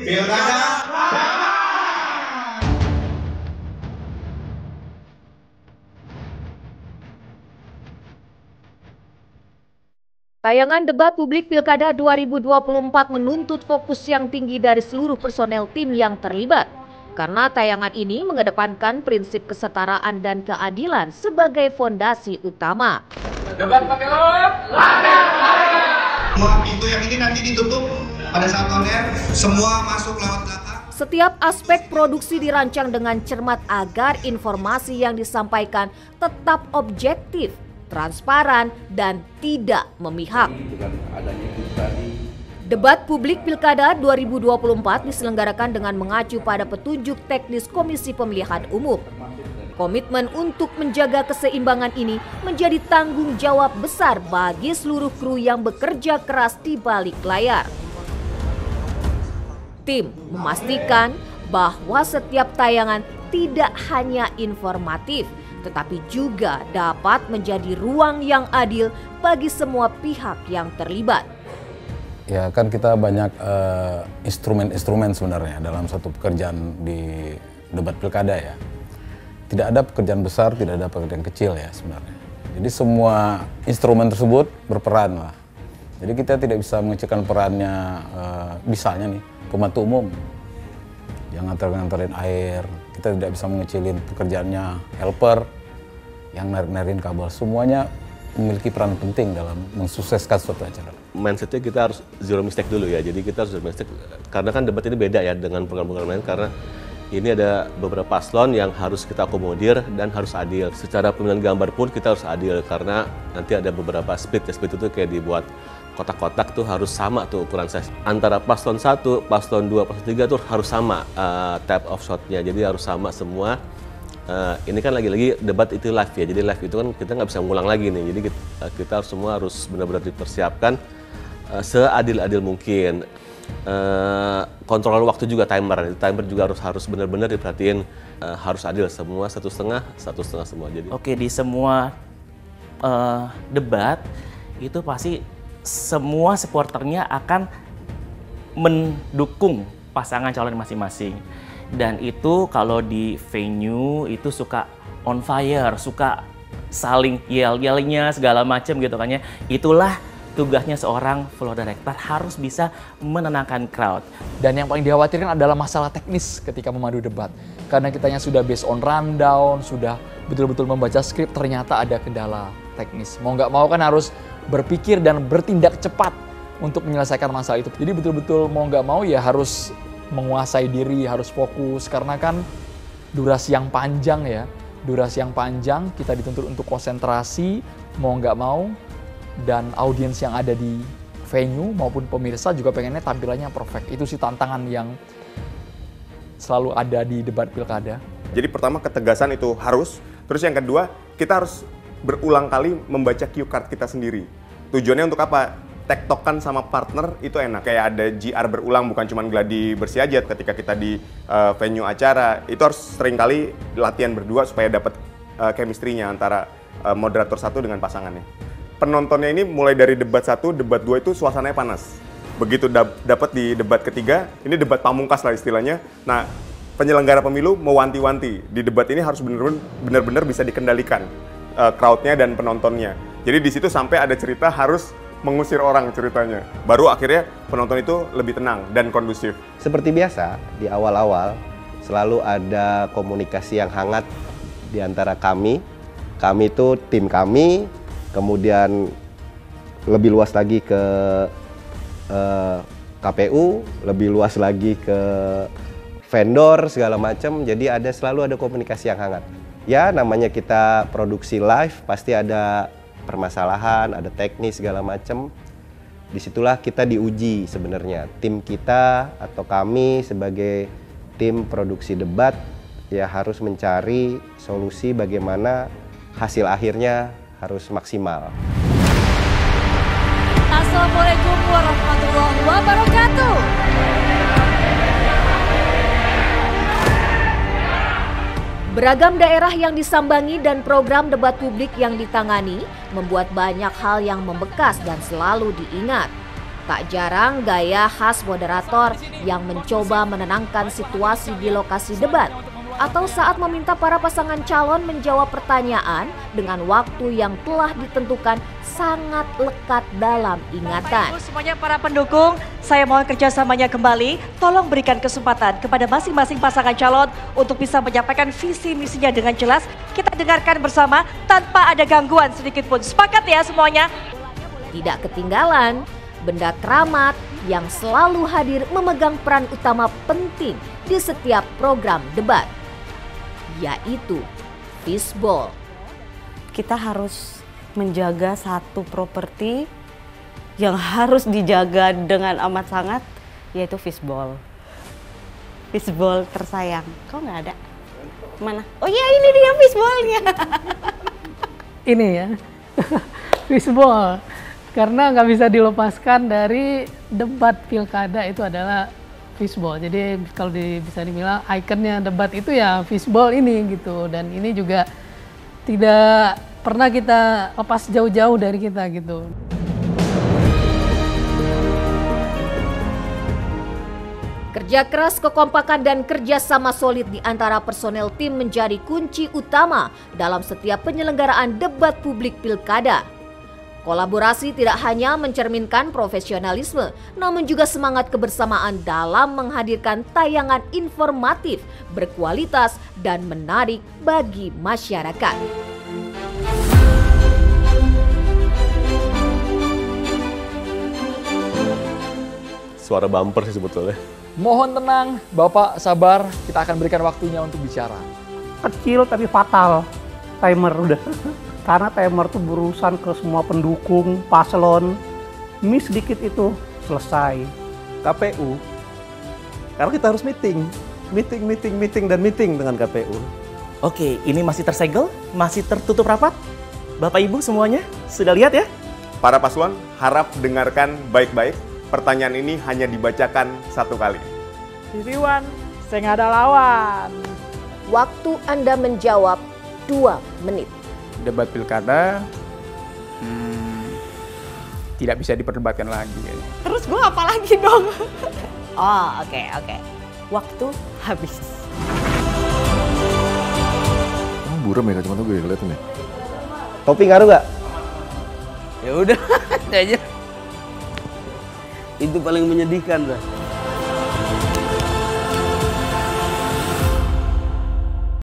Pilkada. Tayangan debat publik Pilkada 2024 menuntut fokus yang tinggi dari seluruh personel tim yang terlibat. Karena tayangan ini mengedepankan prinsip kesetaraan dan keadilan sebagai fondasi utama. Debat pakai lawyer. Semua pintu yang ini nanti ditutup pada saat on air, semua masuk lewat belakang. Setiap aspek produksi dirancang dengan cermat agar informasi yang disampaikan tetap objektif, transparan, dan tidak memihak. Debat publik Pilkada 2024 diselenggarakan dengan mengacu pada petunjuk teknis Komisi Pemilihan Umum. Komitmen untuk menjaga keseimbangan ini menjadi tanggung jawab besar bagi seluruh kru yang bekerja keras di balik layar. Tim memastikan bahwa setiap tayangan tidak hanya informatif, tetapi juga dapat menjadi ruang yang adil bagi semua pihak yang terlibat. Ya kan kita banyak instrumen-instrumen sebenarnya dalam satu pekerjaan di debat pilkada ya. Tidak ada pekerjaan besar, tidak ada pekerjaan kecil ya sebenarnya. Jadi semua instrumen tersebut berperan lah. Jadi kita tidak bisa mengecilkan perannya, misalnya nih pembantu umum yang nganter-nganterin air. Kita tidak bisa mengecilin pekerjaannya helper yang narik-narikin kabel. Semuanya memiliki peran penting dalam mensukseskan suatu acara. Mindsetnya kita harus zero mistake dulu ya. Jadi kita harus zero mistake karena kan debat ini beda ya dengan program-program lain karena ini ada beberapa paslon yang harus kita akomodir dan harus adil. Secara pemilihan gambar pun kita harus adil karena nanti ada beberapa split. Ya, split itu kayak dibuat kotak-kotak tuh harus sama tuh ukuran size. Antara paslon 1, paslon 2, paslon 3 tuh harus sama type of shot-nya. Jadi harus sama semua. Ini kan lagi-lagi debat itu live ya, jadi live itu kan kita nggak bisa ngulang lagi nih, jadi kita semua harus benar-benar dipersiapkan seadil-adil mungkin. Kontrol waktu juga timer juga harus benar-benar diperhatiin, harus adil semua, satu setengah semua. Jadi oke, di semua debat itu pasti semua supporternya akan mendukung pasangan calon masing-masing. Dan itu kalau di venue itu suka on fire, suka saling yell-yellnya segala macam gitu kan ya. Itulah tugasnya seorang floor director, harus bisa menenangkan crowd. Dan yang paling dikhawatirkan adalah masalah teknis ketika memandu debat. Karena kitanya sudah based on rundown, sudah betul-betul membaca skrip, ternyata ada kendala teknis. Mau nggak mau kan harus berpikir dan bertindak cepat untuk menyelesaikan masalah itu. Jadi betul-betul mau nggak mau ya harus menguasai diri, harus fokus, karena kan durasi yang panjang ya. Durasi yang panjang, kita dituntut untuk konsentrasi, mau nggak mau, dan audiens yang ada di venue maupun pemirsa juga pengennya tampilannya perfect. Itu sih tantangan yang selalu ada di debat pilkada. Jadi pertama ketegasan itu harus, terus yang kedua kita harus berulang kali membaca cue card kita sendiri. Tujuannya untuk apa? Tektokan sama partner itu enak, kayak ada GR berulang, bukan cuma gladi bersih aja ketika kita di venue acara. Itu harus sering kali latihan berdua supaya dapat chemistry-nya antara moderator satu dengan pasangannya. Penontonnya ini mulai dari debat 1, debat 2 itu suasananya panas. Begitu dapat di debat ketiga, ini debat pamungkas lah istilahnya. Nah, penyelenggara pemilu mewanti-wanti, di debat ini harus benar-benar bisa dikendalikan crowd-nya dan penontonnya. Jadi di situ sampai ada cerita harus mengusir orang ceritanya. Baru akhirnya penonton itu lebih tenang dan kondusif. Seperti biasa, di awal-awal selalu ada komunikasi yang hangat di antara kami. Kami itu tim kami, kemudian lebih luas lagi ke KPU, lebih luas lagi ke vendor segala macam. Jadi selalu ada komunikasi yang hangat. Ya, namanya kita produksi live, pasti ada permasalahan, ada teknis segala macam. Disitulah kita diuji sebenarnya. Tim kita atau kami sebagai tim produksi debat ya harus mencari solusi bagaimana hasil akhirnya harus maksimal. Assalamualaikum warahmatullahi wabarakatuh. Beragam daerah yang disambangi dan program debat publik yang ditangani membuat banyak hal yang membekas dan selalu diingat. Tak jarang gaya khas moderator yang mencoba menenangkan situasi di lokasi debat atau saat meminta para pasangan calon menjawab pertanyaan dengan waktu yang telah ditentukan sangat lekat dalam ingatan. Semuanya para pendukung, saya mohon kerjasamanya kembali. Tolong berikan kesempatan kepada masing-masing pasangan calon untuk bisa menyampaikan visi misinya dengan jelas. Kita dengarkan bersama tanpa ada gangguan sedikit pun. Sepakat ya semuanya? Tidak ketinggalan, benda keramat yang selalu hadir memegang peran utama penting di setiap program debat, yaitu fishbowl. Kita harus menjaga satu properti yang harus dijaga dengan amat sangat, yaitu fishbowl. Fishbowl tersayang. Kok nggak ada? Mana? Oh iya, ini dia fishbowlnya. Ini ya, fishbowl. Karena nggak bisa dilepaskan dari debat pilkada itu adalah fishbowl. Jadi kalau bisa dibilang ikonnya debat itu ya fishbowl ini gitu. Dan ini juga tidak pernah kita lepas jauh-jauh dari kita gitu. Kerja keras, kekompakan, dan kerjasama solid di antara personel tim menjadi kunci utama dalam setiap penyelenggaraan debat publik pilkada. Kolaborasi tidak hanya mencerminkan profesionalisme, namun juga semangat kebersamaan dalam menghadirkan tayangan informatif, berkualitas, dan menarik bagi masyarakat. Suara bumper sih sebetulnya. Mohon tenang, Bapak sabar, kita akan berikan waktunya untuk bicara. Kecil tapi fatal, timer udah. Karena timer tuh berurusan ke semua pendukung, paslon, miss dikit itu selesai. KPU, karena kita harus meeting dengan KPU. Oke, ini masih tersegel, masih tertutup rapat. Bapak Ibu semuanya sudah lihat ya? Para paslon harap dengarkan baik-baik. Pertanyaan ini hanya dibacakan satu kali. Titiwan, saya nggak ada lawan. Waktu Anda menjawab 2 menit. Debat pilkada tidak bisa diperdebatkan lagi. Terus gue apa lagi dong? Oh, oke. Waktu habis. Emang buram ya kacamata gue kelihatan ya? Topi ngaruh nggak? Ya udah, itu aja. Itu paling menyedihkan, Bro.